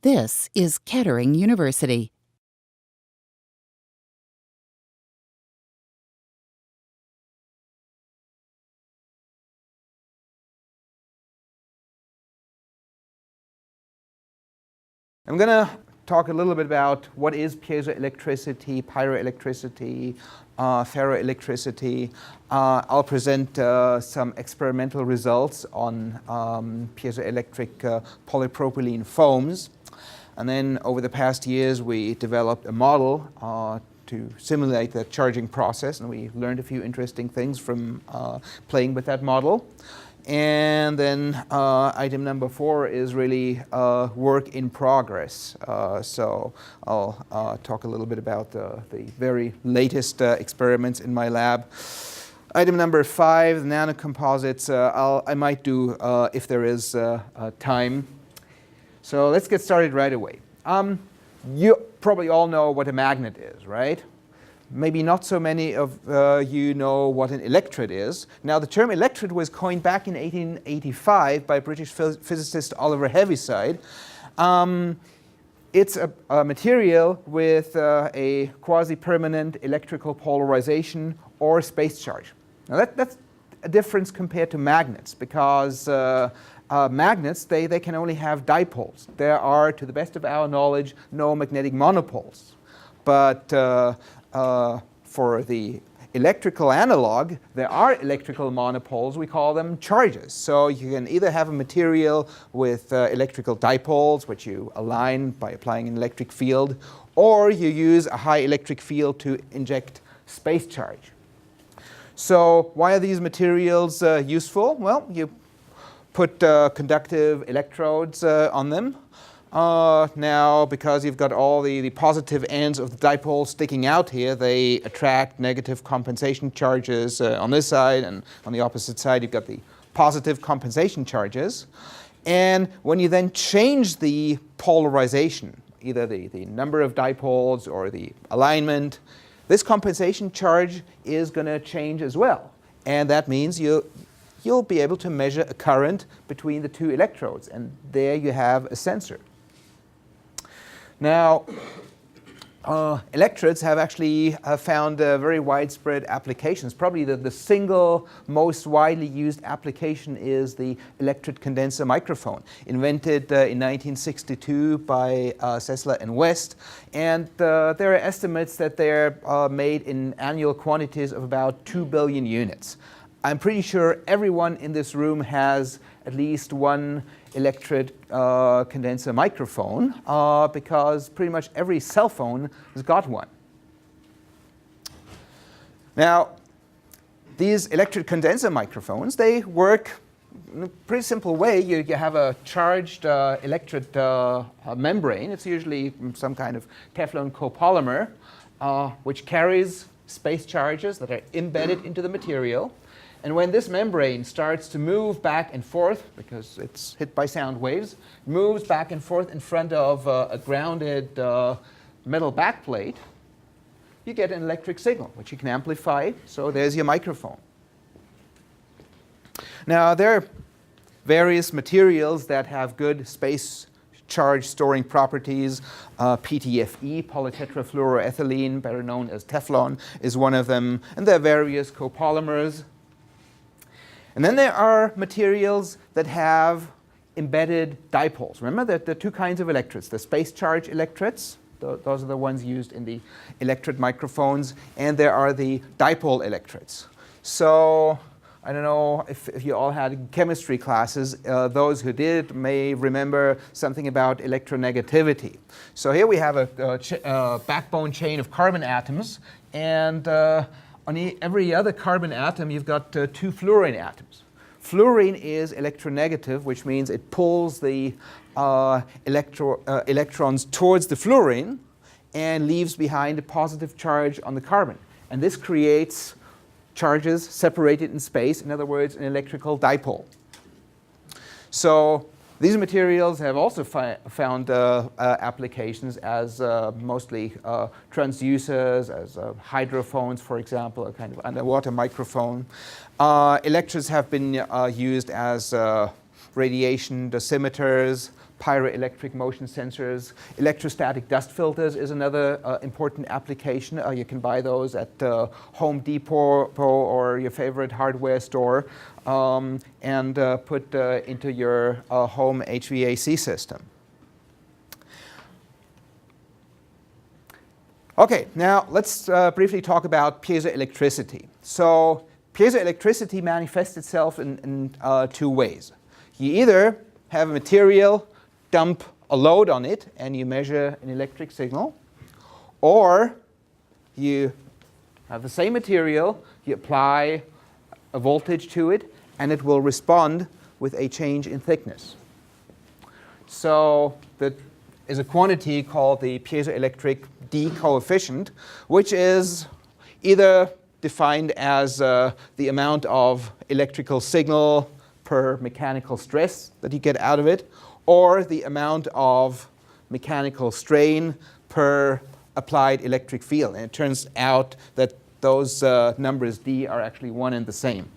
This is Kettering University. I'm going to talk a little bit about what is piezoelectricity, pyroelectricity, ferroelectricity. I'll present some experimental results on piezoelectric polypropylene foams. And then over the past years, we developed a model to simulate the charging process, and we learned a few interesting things from playing with that model. And then item number 4 is really work in progress. So I'll talk a little bit about the very latest experiments in my lab. Item number 5, the nanocomposites, I might do if there is time. So let's get started right away. You probably all know what a magnet is, right? Maybe not so many of you know what an electret is. Now, the term electret was coined back in 1885 by British physicist Oliver Heaviside. It's a material with a quasi-permanent electrical polarization or space charge. Now, that's a difference compared to magnets, because magnets, they can only have dipoles. There are, to the best of our knowledge, no magnetic monopoles. But for the electrical analog, there are electrical monopoles. We call them charges. So you can either have a material with electrical dipoles, which you align by applying an electric field, or you use a high electric field to inject space charge. So why are these materials useful? Well, you put conductive electrodes on them. Now, because you've got all the positive ends of the dipole sticking out here, they attract negative compensation charges on this side, and on the opposite side you've got the positive compensation charges. And when you then change the polarization, either the number of dipoles or the alignment, this compensation charge is going to change as well. And that means you'll be able to measure a current between the two electrodes, and there you have a sensor. Now, electrets have actually found very widespread applications. Probably the single most widely used application is the Electret condenser microphone, invented in 1962 by Sessler and West. And there are estimates that they're made in annual quantities of about 2 billion units. I'm pretty sure everyone in this room has at least one Electret condenser microphone, because pretty much every cell phone has got one. Now, these Electret condenser microphones, they work in a pretty simple way. You have a charged Electret membrane. It's usually some kind of Teflon copolymer, which carries space charges that are embedded into the material. And when this membrane starts to move back and forth, because it's hit by sound waves, moves back and forth in front of a grounded metal backplate, you get an electric signal, which you can amplify. So there's your microphone. Now, there are various materials that have good space charge storing properties. PTFE, polytetrafluoroethylene, better known as Teflon, is one of them. And there are various copolymers. And then there are materials that have embedded dipoles. Remember that there are two kinds of electrets: the space charge electrets, those are the ones used in the Electret microphones, and there are the dipole electrets. So I don't know if you all had chemistry classes. Those who did may remember something about electronegativity. So here we have a backbone chain of carbon atoms, and on every other carbon atom, you've got 2 fluorine atoms. Fluorine is electronegative, which means it pulls the electrons towards the fluorine and leaves behind a positive charge on the carbon. And this creates charges separated in space, in other words, an electrical dipole. So these materials have also found applications as mostly transducers, as hydrophones, for example, a kind of underwater microphone. Electrets have been used as radiation dosimeters, pyroelectric motion sensors. Electrostatic dust filters is another important application. You can buy those at Home Depot or your favorite hardware store and put into your home HVAC system. Okay, now let's briefly talk about piezoelectricity. So piezoelectricity manifests itself in two ways. You either have a material, dump a load on it, and you measure an electric signal, or you have the same material, you apply a voltage to it, and it will respond with a change in thickness. So that is a quantity called the Piezoelectric D Coefficient, which is either defined as the amount of electrical signal per mechanical stress that you get out of it, or the amount of mechanical strain per applied electric field. And it turns out that those numbers D are actually one and the same.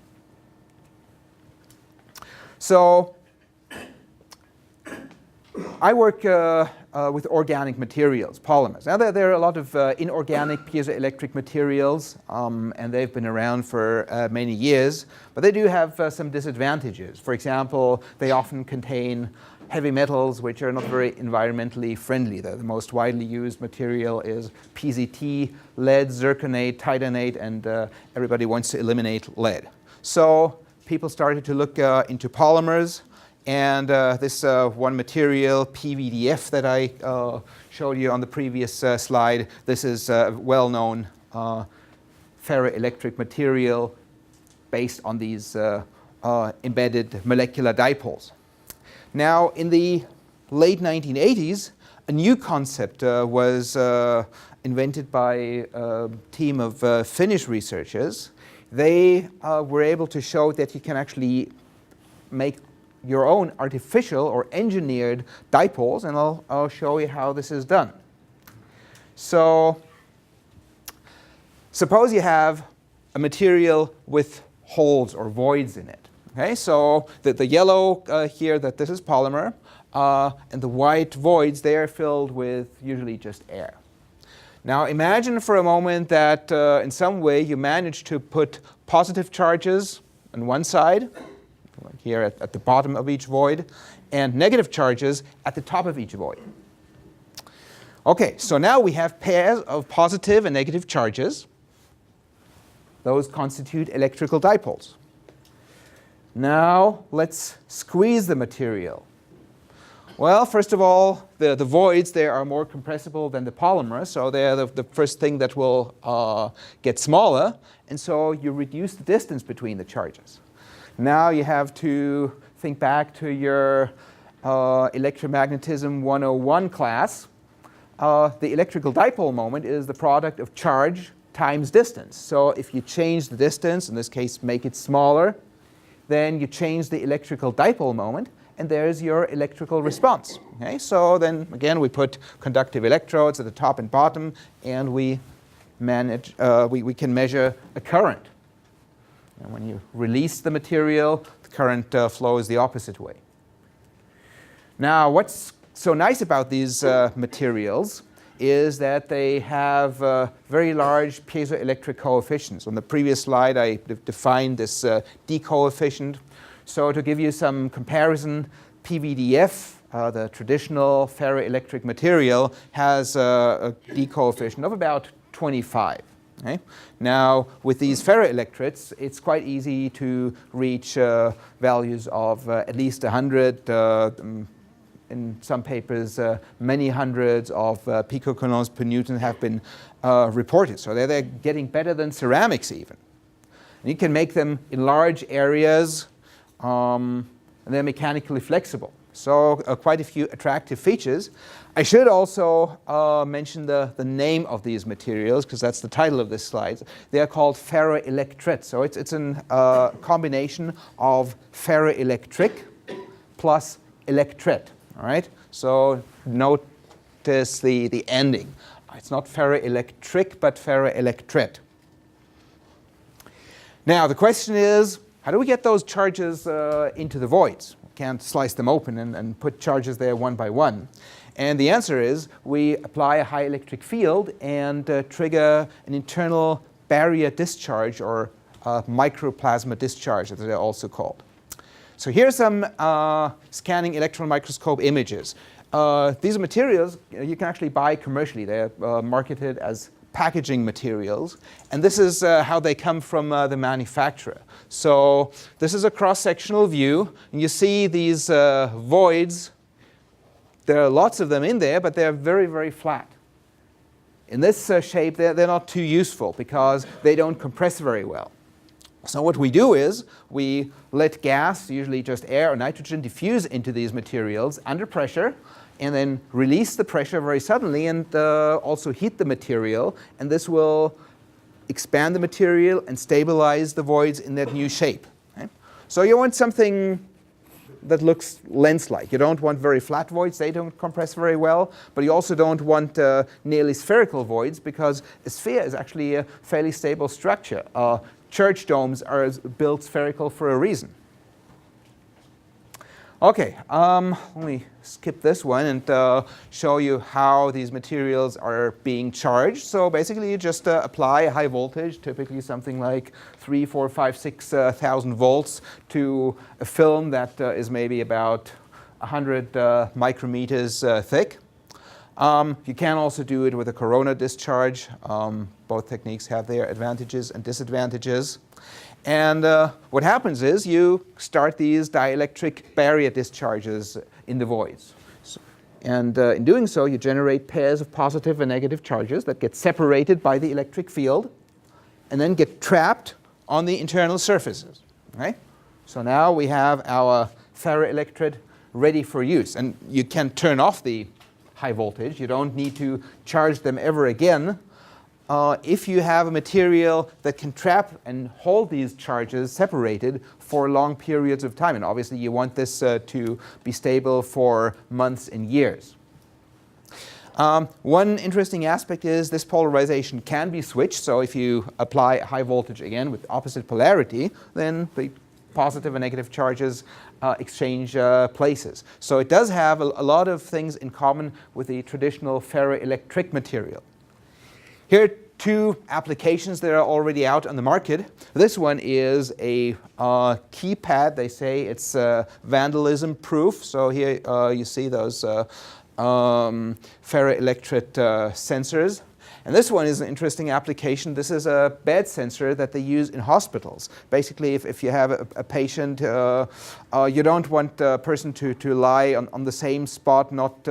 So I work with organic materials, polymers. Now there are a lot of inorganic piezoelectric materials, and they've been around for many years, but they do have some disadvantages. For example, they often contain heavy metals which are not very environmentally friendly. The most widely used material is PZT, lead, zirconate, titanate, and everybody wants to eliminate lead. So people started to look into polymers. And this one material, PVDF, that I showed you on the previous slide, this is a well-known ferroelectric material based on these embedded molecular dipoles. Now, in the late 1980s, a new concept was invented by a team of Finnish researchers. They were able to show that you can actually make your own artificial or engineered dipoles, and I'll show you how this is done. So suppose you have a material with holes or voids in it. Okay, so the yellow here, that this is polymer, and the white voids, they are filled with usually just air. Now imagine for a moment that in some way you manage to put positive charges on one side, here at the bottom of each void, and negative charges at the top of each void. Okay, so now we have pairs of positive and negative charges. Those constitute electrical dipoles. Now let's squeeze the material. Well, first of all, the voids, they are more compressible than the polymer, so they're the first thing that will get smaller, and so you reduce the distance between the charges. Now you have to think back to your electromagnetism 101 class. The electrical dipole moment is the product of charge times distance. So if you change the distance, in this case make it smaller, then you change the electrical dipole moment, and there's your electrical response. Okay? So then again we put conductive electrodes at the top and bottom, and we can measure a current. And when you release the material, the current flows the opposite way. Now, what's so nice about these materials is that they have very large piezoelectric coefficients. On the previous slide, I defined this D coefficient. So to give you some comparison, PVDF, the traditional ferroelectric material, has a D coefficient of about 25. Okay? Now, with these ferroelectrets, it's quite easy to reach values of at least 100. In some papers, many hundreds of picocoulombs per Newton have been reported. So they're getting better than ceramics even. And you can make them in large areas, and they're mechanically flexible. So quite a few attractive features. I should also mention the name of these materials, because that's the title of this slide. They are called ferroelectret. So it's a combination of ferroelectric plus electret. All right? So notice the ending. It's not ferroelectric, but ferroelectret. Now the question is, how do we get those charges into the voids? can't slice them open and put charges there one by one. And the answer is we apply a high electric field and trigger an internal barrier discharge, or microplasma discharge, as they're also called. So here's some scanning electron microscope images. These are materials you can actually buy commercially. They're marketed as packaging materials, and this is how they come from the manufacturer. So this is a cross-sectional view, and you see these voids. There are lots of them in there, but they're very, very flat. In this shape, they're not too useful because they don't compress very well. So what we do is we let gas, usually just air or nitrogen, diffuse into these materials under pressure, and then release the pressure very suddenly and also heat the material, and this will expand the material and stabilize the voids in that new shape. Okay? So you want something that looks lens-like. You don't want very flat voids, they don't compress very well, but you also don't want nearly spherical voids, because a sphere is actually a fairly stable structure. Church domes are built spherical for a reason. Okay, let me skip this one and show you how these materials are being charged. So basically you just apply a high voltage, typically something like 3, 4, 5, 6,000 volts to a film that is maybe about 100 micrometers thick. You can also do it with a corona discharge. Both techniques have their advantages and disadvantages. And what happens is you start these dielectric barrier discharges in the voids. And in doing so, you generate pairs of positive and negative charges that get separated by the electric field and then get trapped on the internal surfaces. Okay? So now we have our ferroelectret ready for use. And you can turn off the high voltage. You don't need to charge them ever again. If you have a material that can trap and hold these charges separated for long periods of time. And obviously you want this to be stable for months and years. One interesting aspect is this polarization can be switched. So if you apply high voltage again with opposite polarity, then the positive and negative charges exchange places. So it does have a lot of things in common with the traditional ferroelectric material. Here are two applications that are already out on the market. This one is a keypad. They say it's vandalism proof. So here you see those ferroelectret sensors. And this one is an interesting application. This is a bed sensor that they use in hospitals. Basically, if you have a patient, you don't want a person to lie on the same spot, not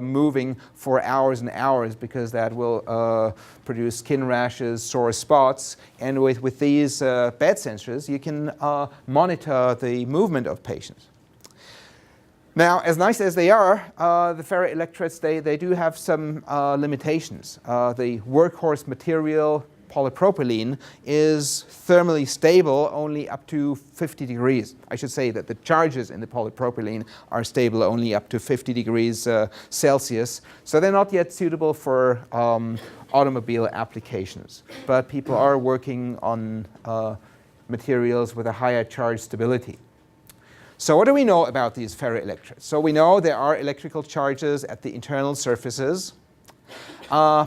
moving for hours and hours, because that will produce skin rashes, sore spots. And with these bed sensors, you can monitor the movement of patients. Now, as nice as they are, the ferroelectrets, they do have some limitations. The workhorse material, polypropylene, is thermally stable only up to 50 degrees. I should say that the charges in the polypropylene are stable only up to 50 degrees Celsius. So they're not yet suitable for automobile applications. But people are working on materials with a higher charge stability. So what do we know about these ferroelectrets? So we know there are electrical charges at the internal surfaces.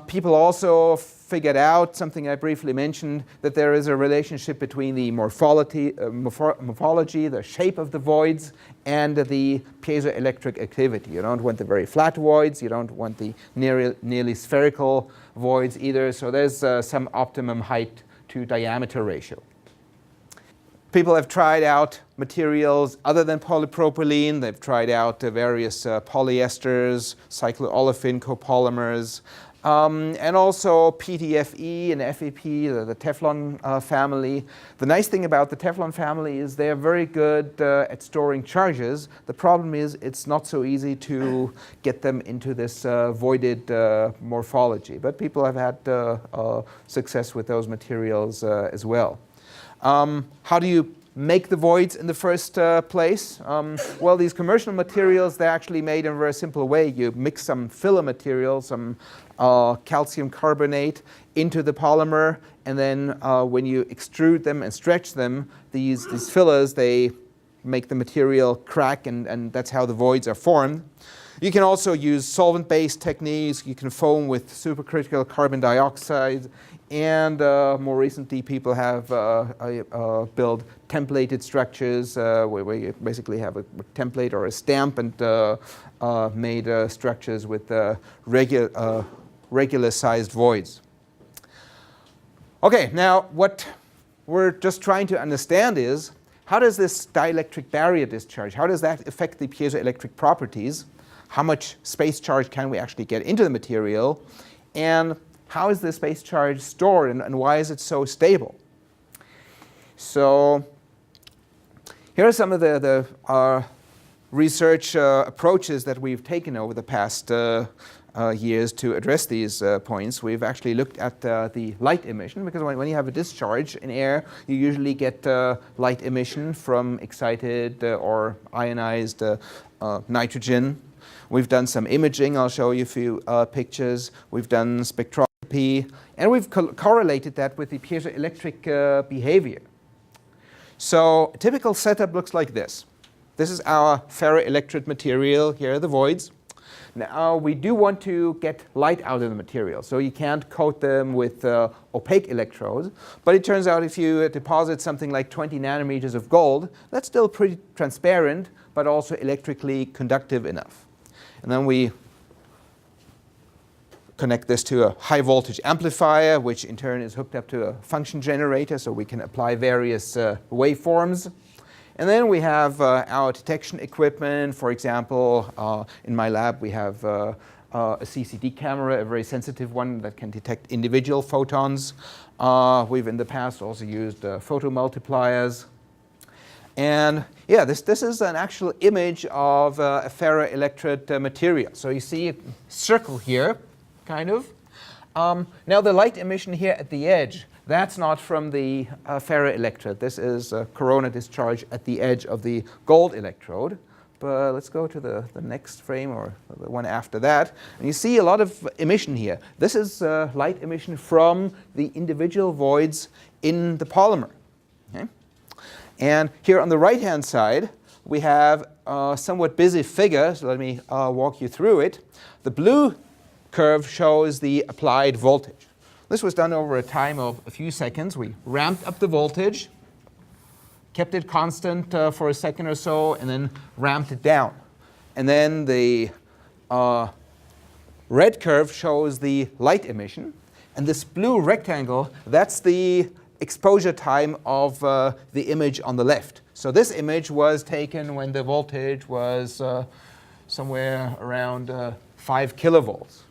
People also figured out something I briefly mentioned, that there is a relationship between the morphology, the shape of the voids, and the piezoelectric activity. You don't want the very flat voids. You don't want the nearly spherical voids either. So there's some optimum height to diameter ratio. People have tried out materials other than polypropylene. They've tried out various polyesters, cycloolefin copolymers, and also PTFE and FEP, the Teflon family. The nice thing about the Teflon family is they're very good at storing charges. The problem is it's not so easy to get them into this voided morphology. But people have had success with those materials as well. How do you make the voids in the first place? Well, these commercial materials, they're actually made in a very simple way. You mix some filler material, some calcium carbonate into the polymer, and then when you extrude them and stretch them, these fillers, they make the material crack, and that's how the voids are formed. You can also use solvent-based techniques. You can foam with supercritical carbon dioxide, and more recently people have built templated structures where you basically have a template or a stamp and made structures with regular-sized voids. Okay, now what we're just trying to understand is, how does this dielectric barrier discharge, how does that affect the piezoelectric properties? How much space charge can we actually get into the material? And how is the space charge stored, and why is it so stable? So here are some of the research approaches that we've taken over the past years to address these points. We've actually looked at the light emission, because when you have a discharge in air, you usually get light emission from excited or ionized nitrogen. We've done some imaging. I'll show you a few pictures. We've done spectroscopy, and we've correlated that with the piezoelectric behavior. So a typical setup looks like this. This is our ferroelectric material. Here are the voids. Now we do want to get light out of the material, so you can't coat them with opaque electrodes. But it turns out if you deposit something like 20 nanometers of gold, that's still pretty transparent, but also electrically conductive enough. And then we connect this to a high voltage amplifier, which in turn is hooked up to a function generator, so we can apply various waveforms. And then we have our detection equipment. For example, in my lab we have a CCD camera, a very sensitive one that can detect individual photons. We've in the past also used photomultipliers. And yeah, this is an actual image of a ferroelectric material. So you see a circle here, kind of. Now the light emission here at the edge, that's not from the ferroelectrode. This is a corona discharge at the edge of the gold electrode. But let's go to the next frame, or the one after that. And you see a lot of emission here. This is light emission from the individual voids in the polymer. Okay? And here on the right-hand side, we have a somewhat busy figure. So let me walk you through it. The blue curve shows the applied voltage. This was done over a time of a few seconds. We ramped up the voltage, kept it constant for a second or so, and then ramped it down. And then the red curve shows the light emission. And this blue rectangle, that's the exposure time of the image on the left. So this image was taken when the voltage was somewhere around 5 kilovolts.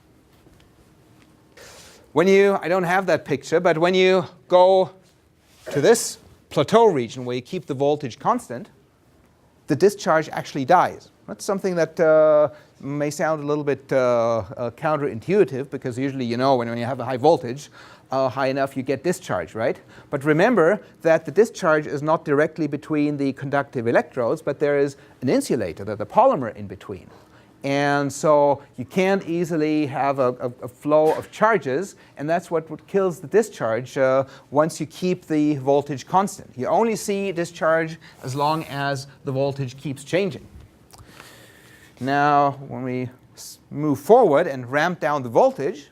I don't have that picture, but when you go to this plateau region where you keep the voltage constant, the discharge actually dies. That's something that may sound a little bit counterintuitive, because usually, you know, when you have a high voltage, high enough you get discharge, right? But remember that the discharge is not directly between the conductive electrodes, but there is an insulator, the polymer in between. And so you can't easily have a flow of charges, and that's what kills the discharge once you keep the voltage constant. You only see discharge as long as the voltage keeps changing. Now, when we move forward and ramp down the voltage,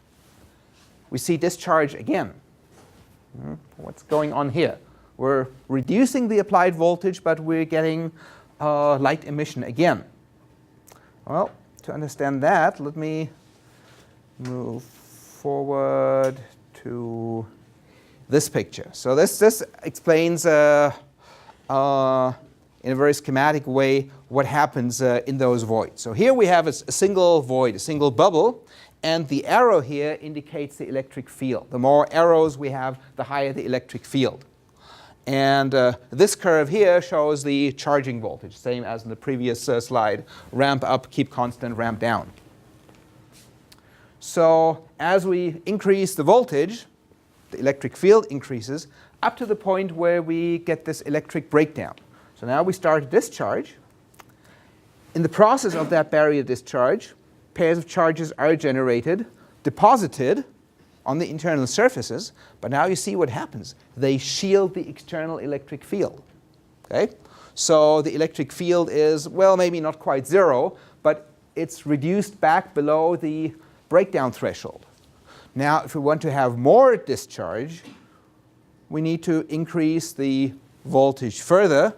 we see discharge again. What's going on here? We're reducing the applied voltage, but we're getting light emission again. Well, to understand that, let me move forward to this picture. So this explains in a very schematic way what happens in those voids. So here we have a single void, a single bubble, and the arrow here indicates the electric field. The more arrows we have, the higher the electric field. And this curve here shows the charging voltage, same as in the previous slide. Ramp up, keep constant, ramp down. So as we increase the voltage, the electric field increases up to the point where we get this electric breakdown. So now we start a discharge. In the process of that barrier discharge, pairs of charges are generated, deposited on the internal surfaces, but now you see what happens. They shield the external electric field. Okay? So the electric field is, well, maybe not quite zero, but it's reduced back below the breakdown threshold. Now, if we want to have more discharge, we need to increase the voltage further,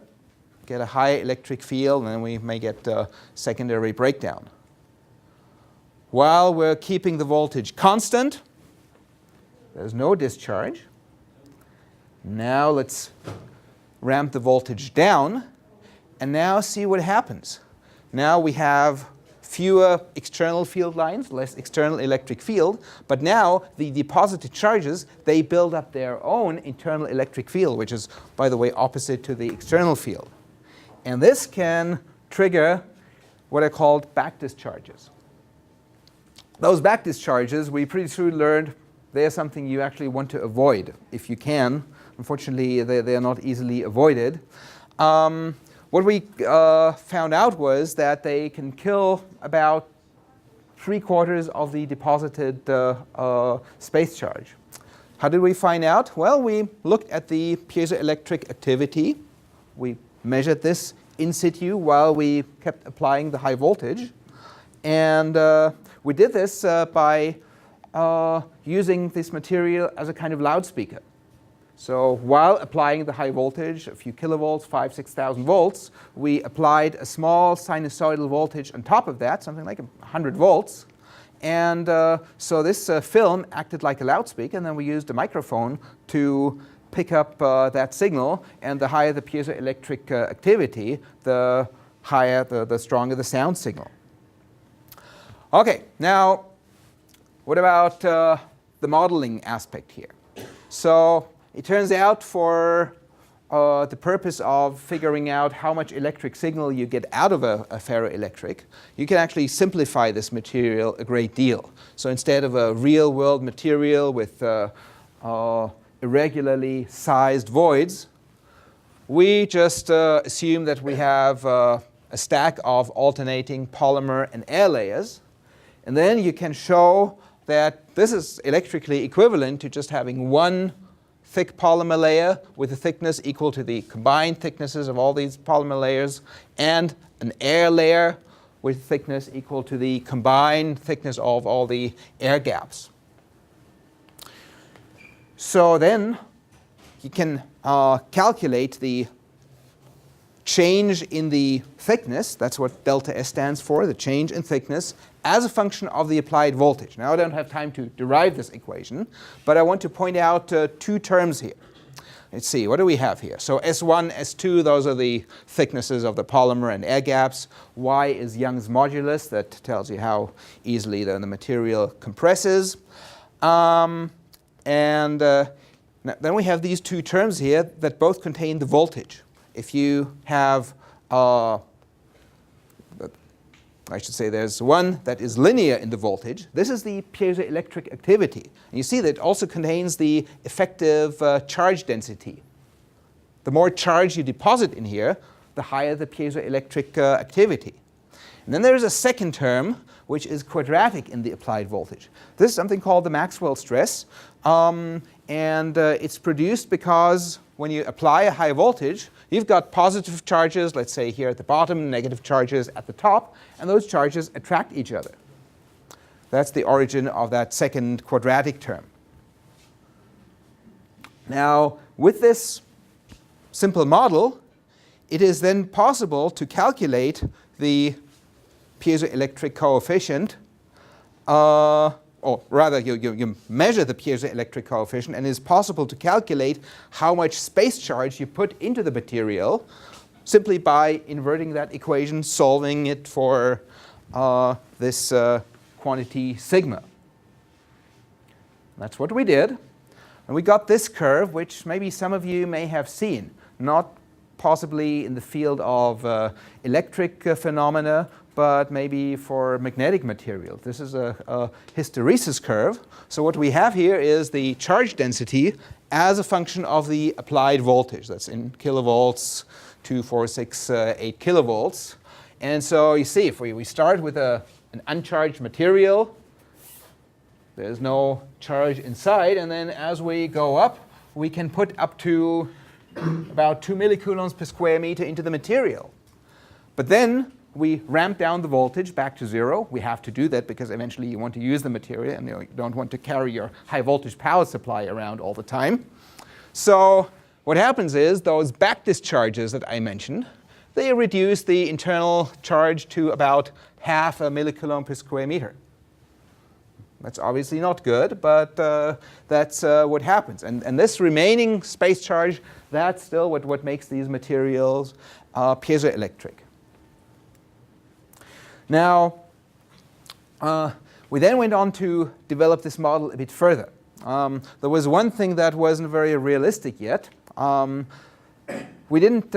get a higher electric field, and then we may get a secondary breakdown. While we're keeping the voltage constant, there's no discharge. Now let's ramp the voltage down, and now see what happens. Now we have fewer external field lines, less external electric field, but now the deposited charges, they build up their own internal electric field, which is, by the way, opposite to the external field. And this can trigger what are called back discharges. Those back discharges, we pretty soon learned, they're something you actually want to avoid if you can. Unfortunately, they are not easily avoided. What we found out was that they can kill about 3/4 of the deposited space charge. How did we find out? Well, we looked at the piezoelectric activity. We measured this in situ while we kept applying the high voltage. And we did this by using this material as a kind of loudspeaker. So while applying the high voltage, a few kilovolts, 5,000 to 6,000 volts, we applied a small sinusoidal voltage on top of that, something like 100 volts. And so this film acted like a loudspeaker, and then we used a microphone to pick up that signal. And the higher the piezoelectric activity, the higher, the stronger the sound signal. Okay, now what about the modeling aspect here? So it turns out for the purpose of figuring out how much electric signal you get out of a ferroelectric, you can actually simplify this material a great deal. So instead of a real-world material with irregularly sized voids, we just assume that we have a stack of alternating polymer and air layers. And then you can show that this is electrically equivalent to just having one thick polymer layer with a thickness equal to the combined thicknesses of all these polymer layers, and an air layer with thickness equal to the combined thickness of all the air gaps. So then you can calculate the change in the thickness, that's what delta S stands for, the change in thickness, as a function of the applied voltage. Now I don't have time to derive this equation, but I want to point out two terms here. Let's see, what do we have here? So S1, S2, those are the thicknesses of the polymer and air gaps. Y is Young's modulus, that tells you how easily the material compresses. Then we have these two terms here that both contain the voltage. If you have, I should say there's one that is linear in the voltage. This is the piezoelectric activity. And you see that it also contains the effective charge density. The more charge you deposit in here, the higher the piezoelectric activity. And then there's a second term, which is quadratic in the applied voltage. This is something called the Maxwell stress. It's produced because when you apply a high voltage, you've got positive charges, let's say here at the bottom, negative charges at the top, and those charges attract each other. That's the origin of that second quadratic term. Now, with this simple model, it is then possible to calculate the piezoelectric coefficient, or rather you measure the piezoelectric coefficient, and it is possible to calculate how much space charge you put into the material simply by inverting that equation, solving it for this quantity sigma. That's what we did. And we got this curve, which maybe some of you may have seen, not possibly in the field of electric phenomena, but maybe for magnetic material. This is a hysteresis curve. So what we have here is the charge density as a function of the applied voltage. That's in kilovolts, 2, 4, 6, 8 kilovolts. And so you see, if we start with an uncharged material, there's no charge inside. And then as we go up, we can put up to about 2 millicoulombs per square meter into the material. But then we ramp down the voltage back to 0. We have to do that because eventually you want to use the material and you don't want to carry your high voltage power supply around all the time. So what happens is those back discharges that I mentioned, they reduce the internal charge to about half a millicoulomb per square meter. That's obviously not good, but that's what happens. And this remaining space charge, that's still what makes these materials piezoelectric. Now, we then went on to develop this model a bit further. There was one thing that wasn't very realistic yet. We didn't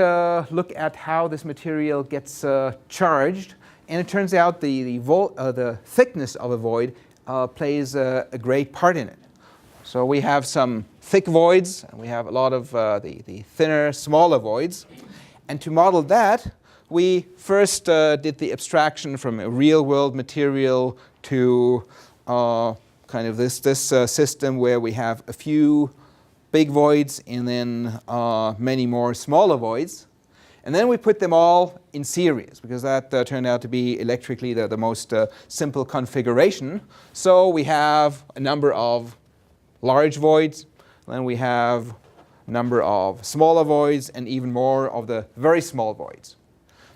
look at how this material gets charged, and it turns out the thickness of a void plays a great part in it. So we have some thick voids, and we have a lot of the thinner, smaller voids. And to model that, we first did the abstraction from a real-world material to kind of this system where we have a few big voids and then many more smaller voids. And then we put them all in series because that turned out to be electrically the most simple configuration. So we have a number of large voids, then we have a number of smaller voids, and even more of the very small voids.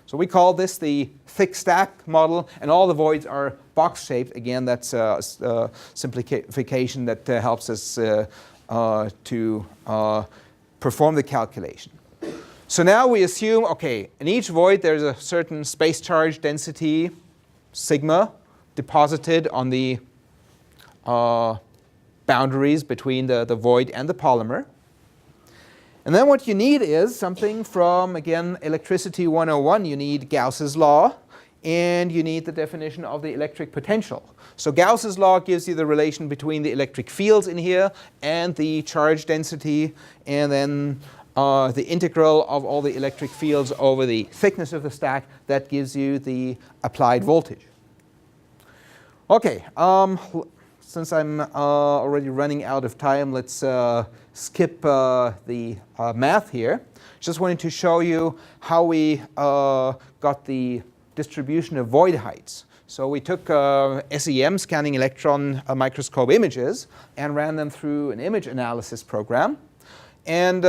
So we call this the thick stack model, and all the voids are box-shaped. Again, that's a simplification that helps us to perform the calculation. So now we assume, okay, in each void there's a certain space charge density, sigma, deposited on the boundaries between the void and the polymer. And then what you need is something from, again, Electricity 101. You need Gauss's law, and you need the definition of the electric potential. So Gauss's law gives you the relation between the electric fields in here and the charge density, and then the integral of all the electric fields over the thickness of the stack. That gives you the applied voltage. Okay, since I'm already running out of time, let's skip the math here. Just wanted to show you how we got the distribution of void heights. So we took SEM, scanning electron microscope images, and ran them through an image analysis program. And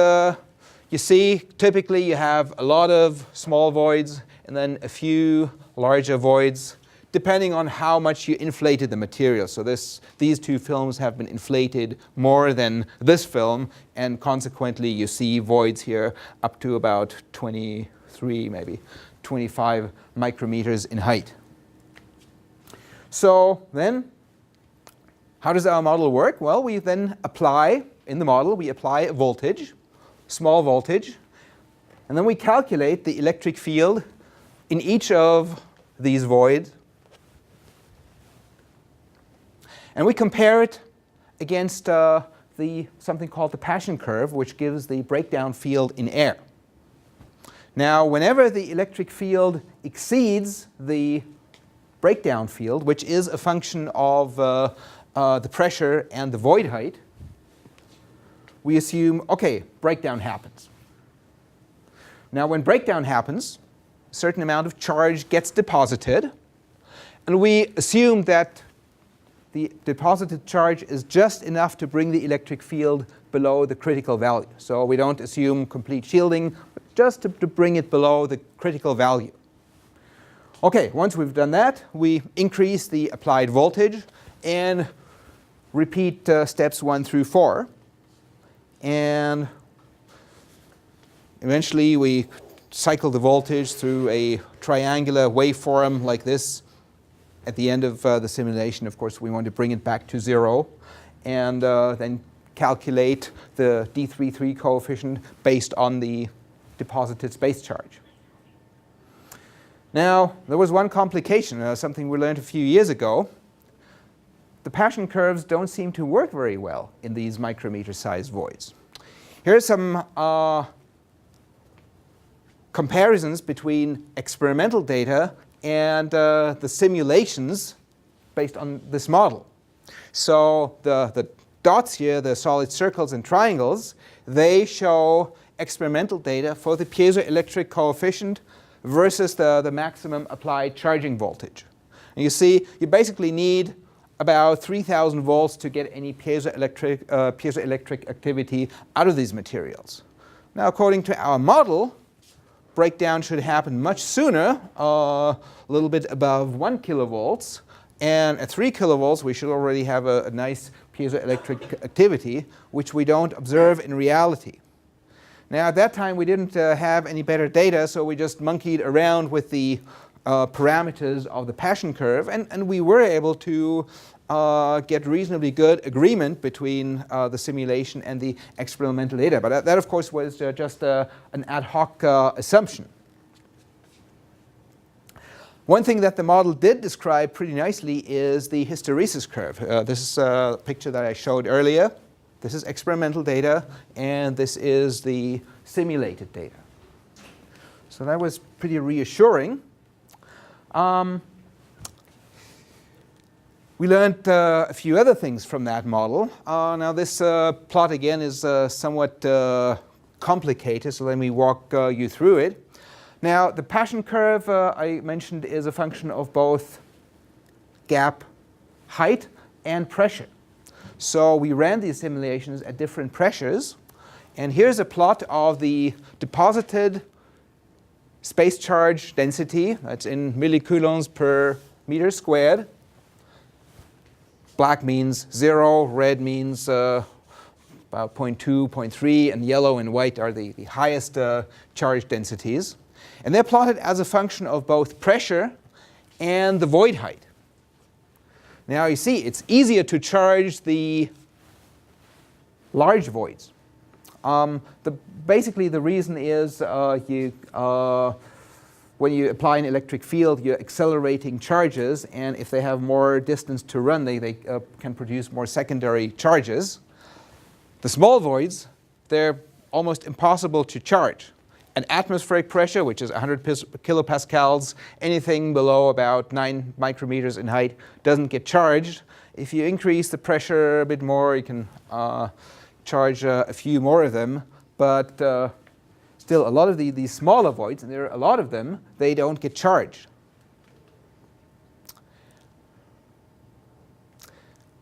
you see, typically you have a lot of small voids and then a few larger voids, depending on how much you inflated the material. So these two films have been inflated more than this film, and consequently you see voids here up to about 23, maybe 25 micrometers in height. So then, how does our model work? Well, we then apply, in the model, we apply a voltage, small voltage, and then we calculate the electric field in each of these voids. And we compare it against something called the Paschen curve, which gives the breakdown field in air. Now, whenever the electric field exceeds the breakdown field, which is a function of the pressure and the void height, we assume, okay, breakdown happens. Now, when breakdown happens, a certain amount of charge gets deposited, and we assume that the deposited charge is just enough to bring the electric field below the critical value. So we don't assume complete shielding, but just to bring it below the critical value. Okay, once we've done that, we increase the applied voltage and repeat steps 1 through 4. And eventually we cycle the voltage through a triangular waveform like this. At the end of the simulation, of course, we want to bring it back to 0 and then calculate the D33 coefficient based on the deposited space charge. Now, there was one complication, something we learned a few years ago. The Paschen curves don't seem to work very well in these micrometer-sized voids. Here are some comparisons between experimental data and the simulations based on this model. So the dots here, the solid circles and triangles, they show experimental data for the piezoelectric coefficient versus the maximum applied charging voltage. And you see, you basically need about 3,000 volts to get any piezoelectric activity out of these materials. Now, according to our model, breakdown should happen much sooner, a little bit above 1 kilovolts. And at 3 kilovolts, we should already have a nice piezoelectric activity, which we don't observe in reality. Now, at that time, we didn't have any better data, so we just monkeyed around with the parameters of the Paschen curve, and we were able to get reasonably good agreement between the simulation and the experimental data. But that of course, was just an ad hoc assumption. One thing that the model did describe pretty nicely is the hysteresis curve. This is a picture that I showed earlier. This is experimental data, and this is the simulated data. So that was pretty reassuring. We learned a few other things from that model. Now this plot again is somewhat complicated, so let me walk you through it. Now the Paschen curve I mentioned is a function of both gap height and pressure. So we ran these simulations at different pressures, and here's a plot of the deposited space charge density. That's in millicoulombs per meter squared. Black means 0, red means about 0.2, 0.3, and yellow and white are the highest charge densities. And they're plotted as a function of both pressure and the void height. Now you see, it's easier to charge the large voids. Basically the reason is when you apply an electric field, you're accelerating charges, and if they have more distance to run, they can produce more secondary charges. The small voids, they're almost impossible to charge. At atmospheric pressure, which is 100 kilopascals, anything below about 9 micrometers in height doesn't get charged. If you increase the pressure a bit more, you can charge a few more of them, but still a lot of these smaller voids, and there are a lot of them, they don't get charged.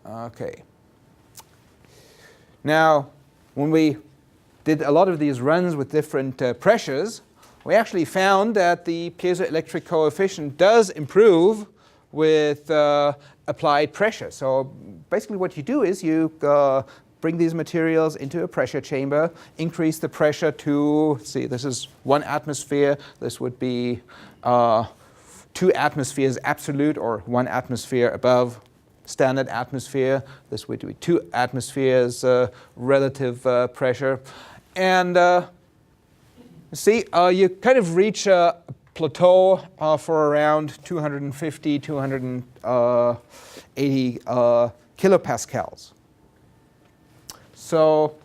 Okay. Now, when we did a lot of these runs with different pressures, we actually found that the piezoelectric coefficient does improve with applied pressure. So basically what you do is you bring these materials into a pressure chamber, increase the pressure to, see, this is 1 atmosphere. This would be 2 atmospheres absolute, or 1 atmosphere above standard atmosphere. This would be 2 atmospheres relative pressure. And see, you kind of reach a plateau for around 250, 280 kilopascals. So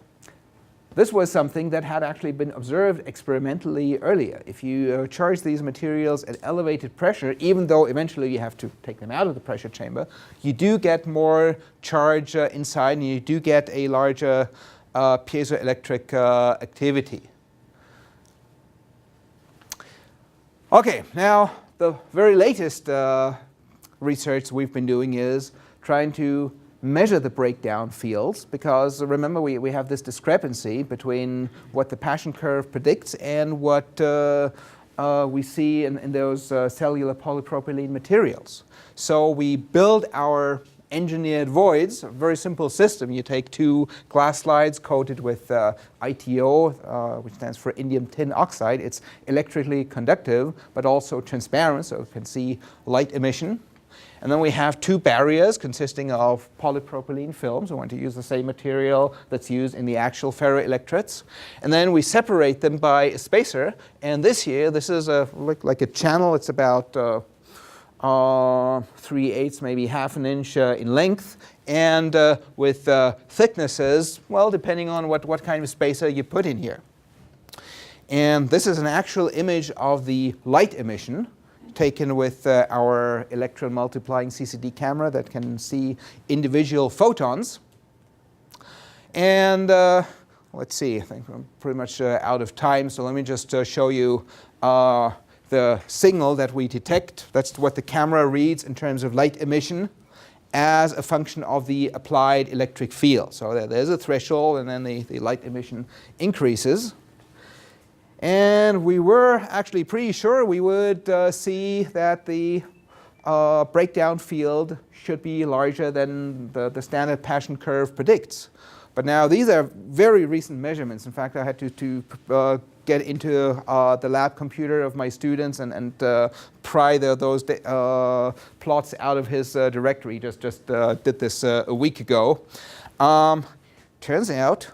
this was something that had actually been observed experimentally earlier. If you charge these materials at elevated pressure, even though eventually you have to take them out of the pressure chamber, you do get more charge inside, and you do get a larger piezoelectric activity. Okay, now the very latest research we've been doing is trying to measure the breakdown fields, because remember we have this discrepancy between what the Paschen curve predicts and what we see in those cellular polypropylene materials. So we build our engineered voids, a very simple system. You take 2 glass slides coated with ITO, which stands for indium tin oxide. It's electrically conductive, but also transparent, so you can see light emission. And then we have 2 barriers consisting of polypropylene films. We want to use the same material that's used in the actual ferroelectrets. And then we separate them by a spacer. And this here, this is like a channel. It's about 3/8, maybe ½ an inch in length, and with thicknesses, well, depending on what kind of spacer you put in here. And this is an actual image of the light emission taken with our electron multiplying CCD camera that can see individual photons. And let's see, I think I'm pretty much out of time, so let me just show you the signal that we detect. That's what the camera reads in terms of light emission as a function of the applied electric field. So there's a threshold, and then the light emission increases. And we were actually pretty sure we would see that the breakdown field should be larger than the standard Paschen curve predicts. But now these are very recent measurements. In fact, I had to get into the lab computer of my students and pry those plots out of his directory. Just did this a week ago. Turns out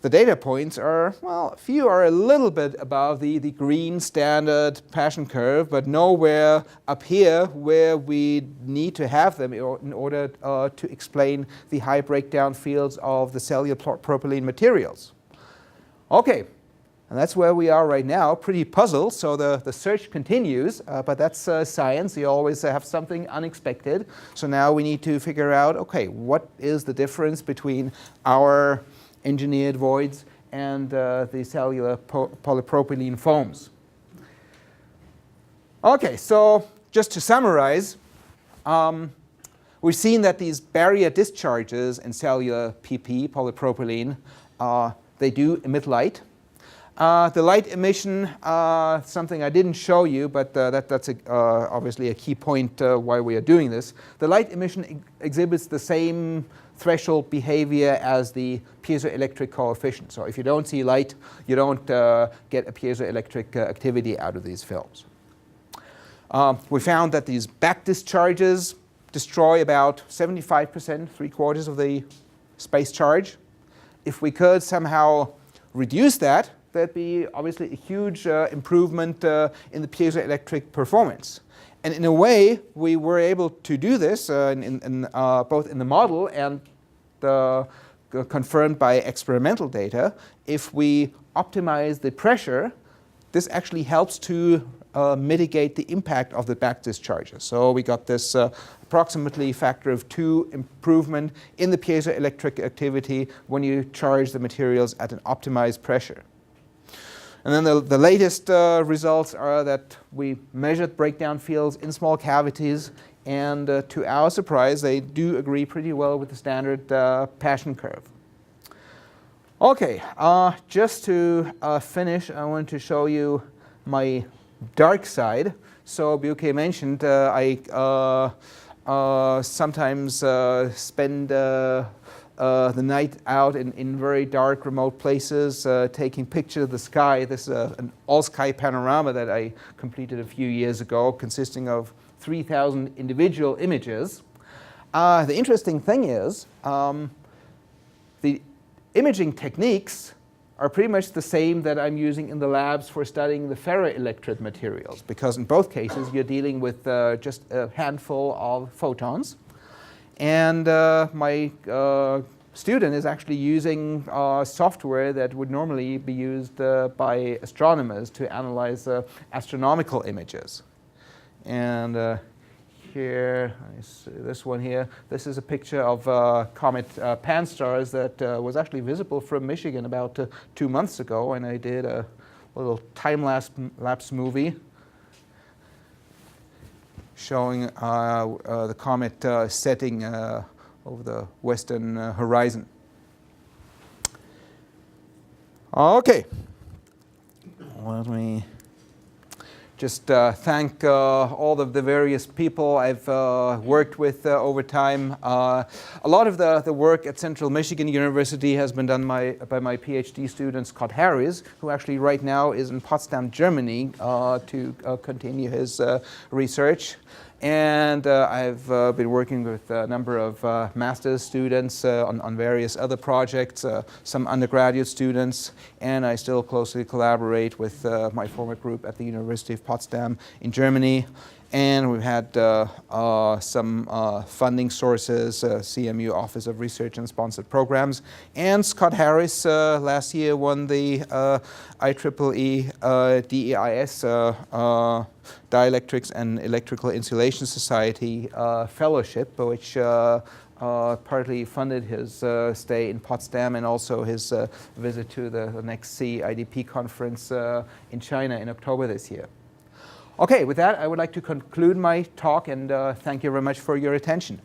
the data points are, well, a few are a little bit above the green standard Paschen curve, but nowhere up here where we need to have them in order to explain the high breakdown fields of the cellular propylene materials. Okay, and that's where we are right now, pretty puzzled. So the search continues, but that's science. You always have something unexpected. So now we need to figure out, okay, what is the difference between our engineered voids and the cellular polypropylene foams. Okay, so just to summarize, we've seen that these barrier discharges in cellular PP, polypropylene, they do emit light. The light emission, something I didn't show you, but that's obviously a key point why we are doing this. The light emission exhibits the same threshold behavior as the piezoelectric coefficient. So if you don't see light, you don't get a piezoelectric activity out of these films. We found that these back discharges destroy about 75%, 3/4 of the space charge. If we could somehow reduce that, there'd be obviously a huge improvement in the piezoelectric performance. And in a way, we were able to do this both in the model and confirmed by experimental data. If we optimize the pressure, this actually helps to mitigate the impact of the back discharges. So we got this approximately factor of 2 improvement in the piezoelectric activity when you charge the materials at an optimized pressure. And then the latest results are that we measured breakdown fields in small cavities, and to our surprise, they do agree pretty well with the standard Paschen curve. Okay, just to finish, I want to show you my dark side. So Buke mentioned I sometimes spend the night out in very dark, remote places, taking pictures of the sky. This is an all-sky panorama that I completed a few years ago, consisting of 3,000 individual images. The interesting thing is the imaging techniques are pretty much the same that I'm using in the labs for studying the ferroelectric materials, because in both cases you're dealing with just a handful of photons. And my student is actually using software that would normally be used by astronomers to analyze astronomical images. And here, this one here, this is a picture of comet Pan-STARRS that was actually visible from Michigan about 2 months ago, and I did a little time-lapse movie showing the comet setting over the western horizon. Okay, let me just thank all of the various people I've worked with over time. A lot of the work at Central Michigan University has been done by my PhD student Scott Harris, who actually right now is in Potsdam, Germany, to continue his research. And I've been working with a number of master's students on various other projects, some undergraduate students, and I still closely collaborate with my former group at the University of Potsdam in Germany. And we've had some funding sources, CMU Office of Research and Sponsored Programs. And Scott Harris last year won the IEEE DEIS Dielectrics and Electrical Insulation Society Fellowship, which partly funded his stay in Potsdam and also his visit to the next CIDP conference in China in October this year. Okay, with that, I would like to conclude my talk and thank you very much for your attention.